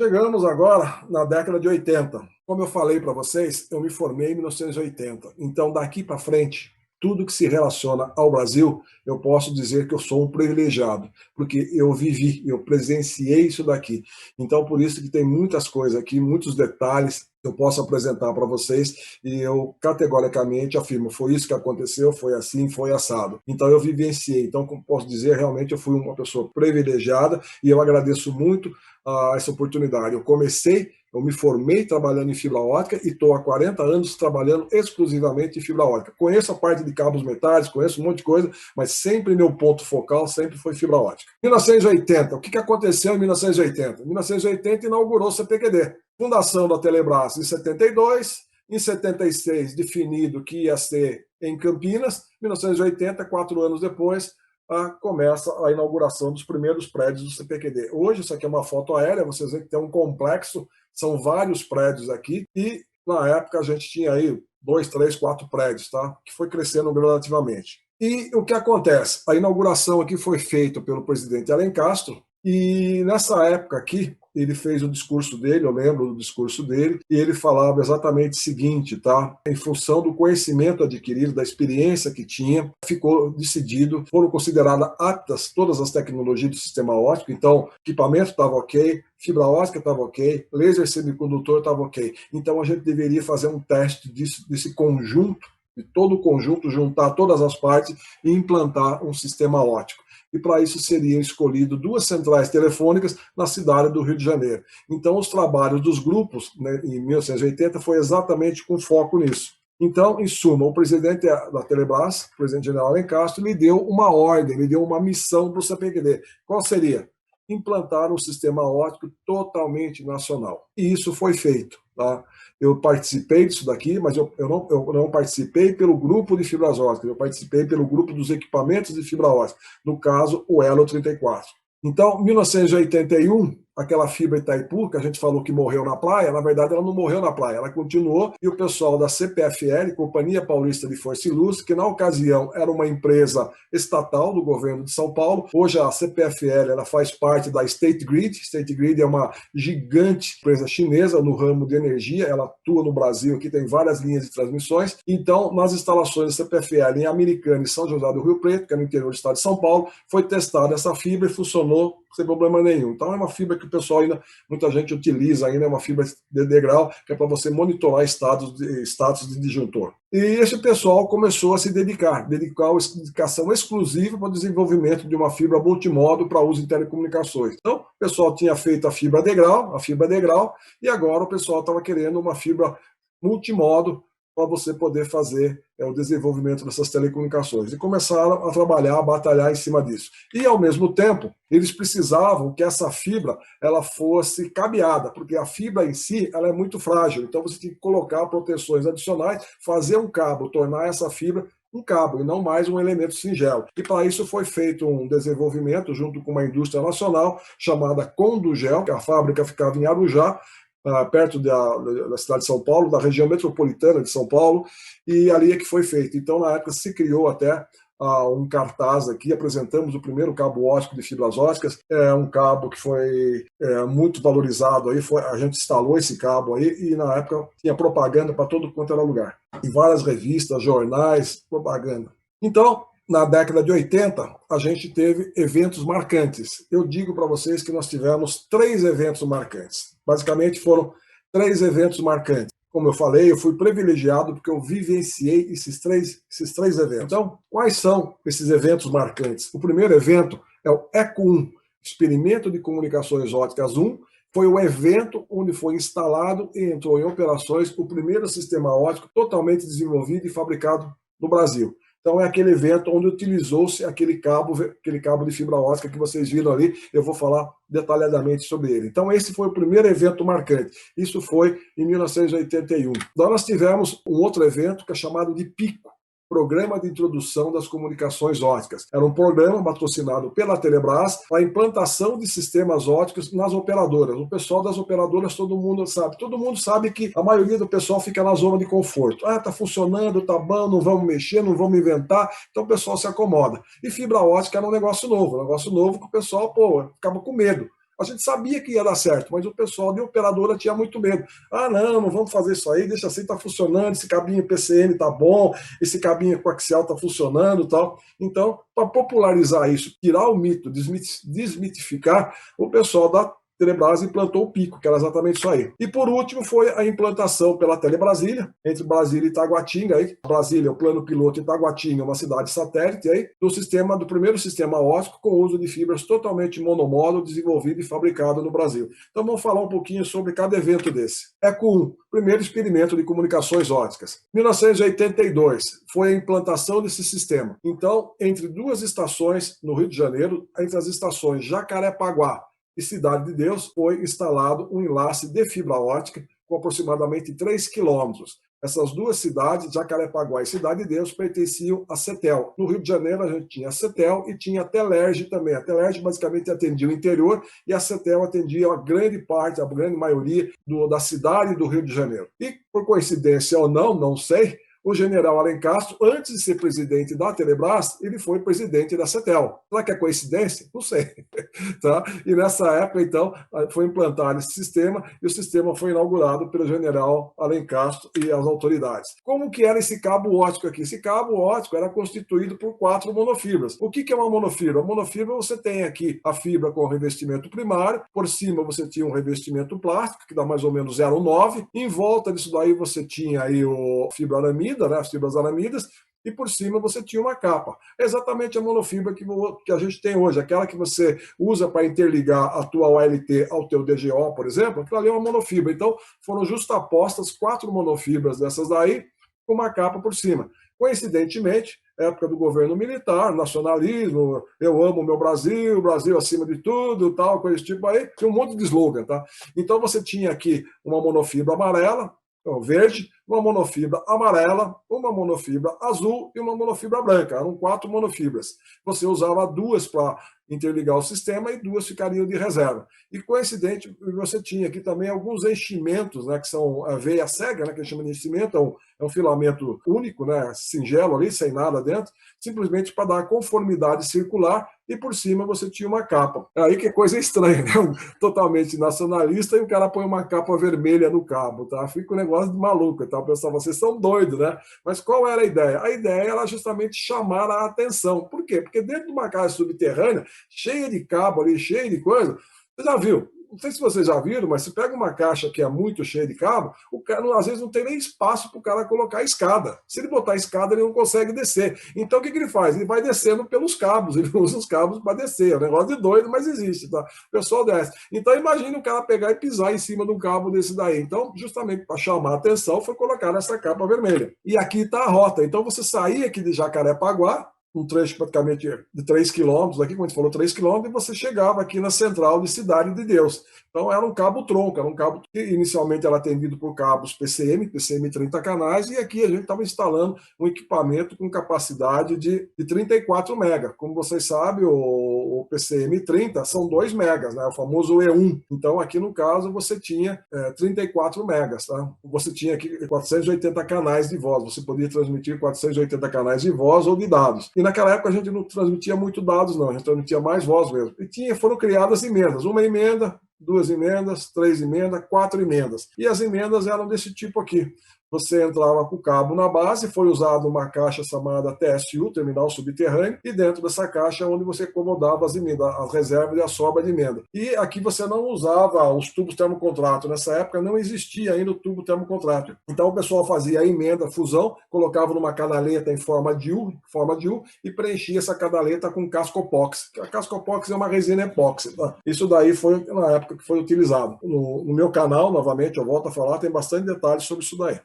Chegamos agora na década de 80. Como eu falei para vocês, eu me formei em 1980. Então, daqui para frente, tudo que se relaciona ao Brasil, eu posso dizer que eu sou um privilegiado, porque eu vivi, eu presenciei isso daqui. Então, por isso que tem muitas coisas aqui, muitos detalhes que eu posso apresentar para vocês e eu categoricamente afirmo, foi isso que aconteceu, foi assim, foi assado. Então, eu vivenciei. Então, como posso dizer, realmente eu fui uma pessoa privilegiada e eu agradeço muito essa oportunidade. Eu me formei trabalhando em fibra ótica e estou há 40 anos trabalhando exclusivamente em fibra ótica. Conheço a parte de cabos metálicos, conheço um monte de coisa, mas sempre meu ponto focal sempre foi fibra ótica. 1980, o que aconteceu em 1980? Em 1980 inaugurou o CPQD. Fundação da Telebrás em 72, em 76 definido que ia ser em Campinas, 1980, 4 anos depois, começa a inauguração dos primeiros prédios do CPQD. Hoje, isso aqui é uma foto aérea, vocês veem que tem um complexo, são vários prédios aqui, e na época a gente tinha aí 2, 3, 4 prédios, tá? Que foi crescendo gradativamente. E o que acontece? A inauguração aqui foi feita pelo presidente Alencastro, e nessa época aqui, ele fez o discurso dele, eu lembro do discurso dele, e ele falava exatamente o seguinte, tá? Em função do conhecimento adquirido, da experiência que tinha, ficou decidido, foram consideradas aptas todas as tecnologias do sistema óptico, então equipamento estava ok, fibra ótica estava ok, laser semicondutor estava ok. Então a gente deveria fazer um teste desse conjunto, de todo o conjunto, juntar todas as partes e implantar um sistema óptico. E para isso seriam escolhido 2 centrais telefônicas na cidade do Rio de Janeiro. Então, os trabalhos dos grupos, né, em 1980, foi exatamente com foco nisso. Então, em suma, o presidente da Telebrás, o presidente general Alencastro, lhe deu uma ordem, lhe deu uma missão para o CPQD. Qual seria? Implantar um sistema óptico totalmente nacional. E isso foi feito. Tá? Eu participei disso daqui, mas eu não participei pelo grupo de fibras óticas, eu participei pelo grupo dos equipamentos de fibra ótica, no caso, o Elo 34. Então, em 1981, aquela fibra Itaipu, que a gente falou que morreu na praia, na verdade ela não morreu na praia, ela continuou, e o pessoal da CPFL, Companhia Paulista de Força e Luz, que na ocasião era uma empresa estatal do governo de São Paulo, hoje a CPFL ela faz parte da State Grid. State Grid é uma gigante empresa chinesa no ramo de energia, ela atua no Brasil, aqui tem várias linhas de transmissões. Então, nas instalações da CPFL em Americana e São José do Rio Preto, que é no interior do estado de São Paulo, foi testada essa fibra e funcionou sem problema nenhum. Então é uma fibra que o pessoal ainda, muita gente utiliza ainda, é uma fibra de degrau, que é para você monitorar status de disjuntor. E esse pessoal começou a se dedicar dedicação exclusiva para o desenvolvimento de uma fibra multimodo para uso em telecomunicações. Então, o pessoal tinha feito a fibra degrau, e agora o pessoal estava querendo uma fibra multimodo para você poder fazer o desenvolvimento dessas telecomunicações. E começaram a trabalhar, a batalhar em cima disso. E, ao mesmo tempo, eles precisavam que essa fibra ela fosse cabeada, porque a fibra em si ela é muito frágil. Então, você tem que colocar proteções adicionais, fazer um cabo, tornar essa fibra um cabo e não mais um elemento singelo. E para isso foi feito um desenvolvimento junto com uma indústria nacional chamada Condugel, que a fábrica ficava em Arujá, perto da cidade de São Paulo, da região metropolitana de São Paulo, e ali é que foi feito. Então, na época, se criou até um cartaz aqui, apresentamos o primeiro cabo óptico de fibras ópticas, um cabo que foi muito valorizado, aí a gente instalou esse cabo aí, e na época tinha propaganda para todo quanto era lugar. Em várias revistas, jornais, propaganda. Então, na década de 80, a gente teve eventos marcantes. Eu digo para vocês que nós tivemos 3 eventos marcantes. Basicamente foram 3 eventos marcantes. Como eu falei, eu fui privilegiado porque eu vivenciei esses três eventos. Então, quais são esses eventos marcantes? O primeiro evento é o ECO1, Experimento de Comunicações Ópticas 1, foi o evento onde foi instalado e entrou em operações o primeiro sistema óptico totalmente desenvolvido e fabricado no Brasil. Então é aquele evento onde utilizou-se aquele cabo de fibra óptica que vocês viram ali, eu vou falar detalhadamente sobre ele. Então esse foi o primeiro evento marcante, isso foi em 1981. Então nós tivemos um outro evento que é chamado de PICO, Programa de Introdução das Comunicações Ópticas. Era um programa patrocinado pela Telebrás para a implantação de sistemas ópticos nas operadoras. O pessoal das operadoras, todo mundo sabe que a maioria do pessoal fica na zona de conforto. Tá funcionando, tá bom, não vamos mexer, não vamos inventar, então o pessoal se acomoda. E fibra óptica era um negócio novo que o pessoal, ficava com medo. A gente sabia que ia dar certo, mas o pessoal de operadora tinha muito medo. Ah, não, não vamos fazer isso aí, deixa assim, está funcionando, esse cabinho PCM está bom, esse cabinho coaxial está funcionando e tal. Então, para popularizar isso, tirar o mito, desmitificar, o pessoal da Telebrás implantou o Pico, que era exatamente isso aí. E por último foi a implantação pela Telebrasília, entre Brasília e Itaguatinga, aí. Brasília, o plano piloto Itaguatinga, uma cidade satélite, aí, do primeiro sistema óptico com uso de fibras totalmente monomódulo, desenvolvido e fabricado no Brasil. Então vamos falar um pouquinho sobre cada evento desse. ECO 1, primeiro experimento de comunicações ópticas. 1982 foi a implantação desse sistema. Então, entre duas estações no Rio de Janeiro, entre as estações Jacarepaguá e Cidade de Deus, foi instalado um enlace de fibra ótica com aproximadamente 3 quilômetros. Essas duas cidades, Jacarepaguá e Cidade de Deus, pertenciam à CETEL. No Rio de Janeiro, a gente tinha a CETEL e tinha a Telerge também. A Telerge basicamente atendia o interior e a CETEL atendia a grande parte, a grande maioria da cidade do Rio de Janeiro. E, por coincidência ou não, não sei, o general Alencastro, antes de ser presidente da Telebrás, ele foi presidente da CETEL. Será que é coincidência? Não sei. Tá? E nessa época, então, foi implantado esse sistema e o sistema foi inaugurado pelo general Alencastro e as autoridades. Como que era esse cabo óptico aqui? Esse cabo óptico era constituído por 4 monofibras. O que é uma monofibra? A monofibra, você tem aqui a fibra com revestimento primário, por cima você tinha um revestimento plástico, que dá mais ou menos 0,9, em volta disso daí você tinha aí o fibra aramida, né, as fibras aramidas, e por cima você tinha uma capa. É exatamente a monofibra que a gente tem hoje, aquela que você usa para interligar a tua OLT ao teu DGO, por exemplo, aquilo ali é uma monofibra. Então, foram justapostas 4 monofibras dessas daí, com uma capa por cima. Coincidentemente, época do governo militar, nacionalismo, eu amo o meu Brasil, Brasil acima de tudo, tal, coisa desse tipo aí, tinha um monte de slogan, tá? Então você tinha aqui uma monofibra amarela, verde, uma monofibra amarela, uma monofibra azul e uma monofibra branca. Eram 4 monofibras. Você usava 2 para interligar o sistema e 2 ficariam de reserva. E, coincidente, você tinha aqui também alguns enchimentos, né, que são a veia cega, né, que a gente chama de enchimento, é um filamento único, né, singelo ali, sem nada dentro, simplesmente para dar conformidade circular, e por cima você tinha uma capa. Aí que coisa estranha, né? Totalmente nacionalista, e o cara põe uma capa vermelha no cabo, tá? Fica um negócio de maluco, tá? O pessoal, vocês são doidos, né? Mas qual era a ideia? A ideia era justamente chamar a atenção. Por quê? Porque dentro de uma casa subterrânea, cheia de cabo ali, cheia de coisa, você já viu? Não sei se vocês já viram, mas se pega uma caixa que é muito cheia de cabo, o cara às vezes não tem nem espaço para o cara colocar a escada. Se ele botar a escada, ele não consegue descer. Então o que ele faz? Ele vai descendo pelos cabos, ele usa os cabos para descer. É um negócio de doido, mas existe, tá? O pessoal desce. Então imagine o cara pegar e pisar em cima de um cabo desse daí. Então, justamente para chamar a atenção, foi colocar essa capa vermelha. E aqui está a rota. Então você saía aqui de Jacarepaguá, um trecho praticamente de 3 quilômetros, aqui, como a gente falou, 3 quilômetros, e você chegava aqui na central de Cidade de Deus. Então era um cabo tronco, era um cabo que inicialmente era atendido por cabos PCM 30 canais, e aqui a gente estava instalando um equipamento com capacidade de 34 megas. Como vocês sabem, o PCM 30 são 2 megas, né? O famoso E1. Então aqui no caso você tinha 34 megas, tá? Você tinha aqui 480 canais de voz, você podia transmitir 480 canais de voz ou de dados. E naquela época a gente não transmitia muito dados, não, a gente transmitia mais voz mesmo. E foram criadas emendas, uma emenda, 2 emendas, 3 emendas, 4 emendas. E as emendas eram desse tipo aqui. Você entrava com o cabo na base, foi usada uma caixa chamada TSU, Terminal Subterrâneo, e dentro dessa caixa é onde você acomodava as emendas, as reservas e a sobra de emenda. E aqui você não usava os tubos termocontrato. Nessa época não existia ainda o tubo termocontrato. Então o pessoal fazia a emenda, fusão, colocava numa cadaleta em forma de U, e preenchia essa cadaleta com cascopox. A cascopox é uma resina epóxi. Tá? Isso daí foi na época que foi utilizado. No meu canal, novamente, eu volto a falar, tem bastante detalhes sobre isso daí.